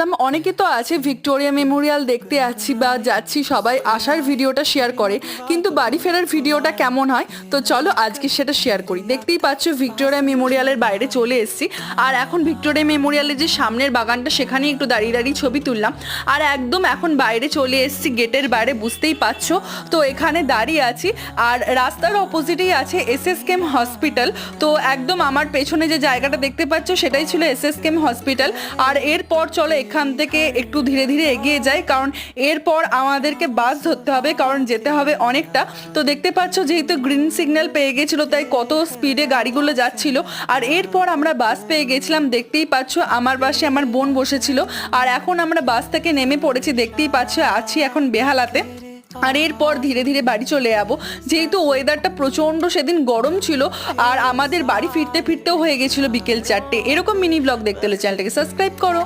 ভাবলাম অনেকে তো আছে ভিক্টোরিয়া মেমোরিয়াল দেখতে আসছি বা যাচ্ছি, সবাই আসার ভিডিওটা শেয়ার করে, কিন্তু বাড়ি ফেরার ভিডিওটা কেমন হয়, তো চলো আজকে সেটা শেয়ার করি। দেখতেই পাচ্ছ ভিক্টোরিয়া মেমোরিয়ালের বাইরে চলে এসেছি, আর এখন ভিক্টোরিয়া মেমোরিয়ালের যে সামনের বাগানটা সেখানে একটু দাঁড়িয়ে দাঁড়িয়ে ছবি তুললাম। আর একদম এখন বাইরে চলে এসেছি, গেটের বাইরে, বুঝতেই পারছো। তো এখানে দাঁড়িয়ে আছি, আর রাস্তার অপোজিটেই আছে এসএসকেএম হসপিটাল। তো একদম আমার পেছনে যে জায়গাটা দেখতে পাচ্ছ সেটাই ছিল এসএসকেএম হসপিটাল। আর এরপর চলো এখান থেকে একটু ধীরে ধীরে এগিয়ে যাই, কারণ এরপর আমাদেরকে বাস ধরতে হবে, কারণ যেতে হবে অনেকটা। তো দেখতে পাচ্ছ যেহেতু গ্রিন সিগন্যাল পেয়ে গেছিলো, তাই কত স্পিডে গাড়িগুলো যাচ্ছিল। আর এরপর আমরা বাস পেয়ে গেছিলাম, দেখতেই পাচ্ছ আমার পাশে আমার বোন বসেছিল। আর এখন আমরা বাস থেকে নেমে পড়েছি, দেখতেই পাচ্ছ আছি এখন বেহালাতে। আর এরপর ধীরে ধীরে বাড়ি চলে যাবো, যেহেতু ওয়েদারটা প্রচণ্ড সেদিন গরম ছিল। আর আমাদের বাড়ি ফিরতে ফিরতেও হয়ে গেছিলো বিকেল 4টে। এরকম মিনি ব্লগ দেখতে হলে চ্যানেলটাকে সাবস্ক্রাইব করো।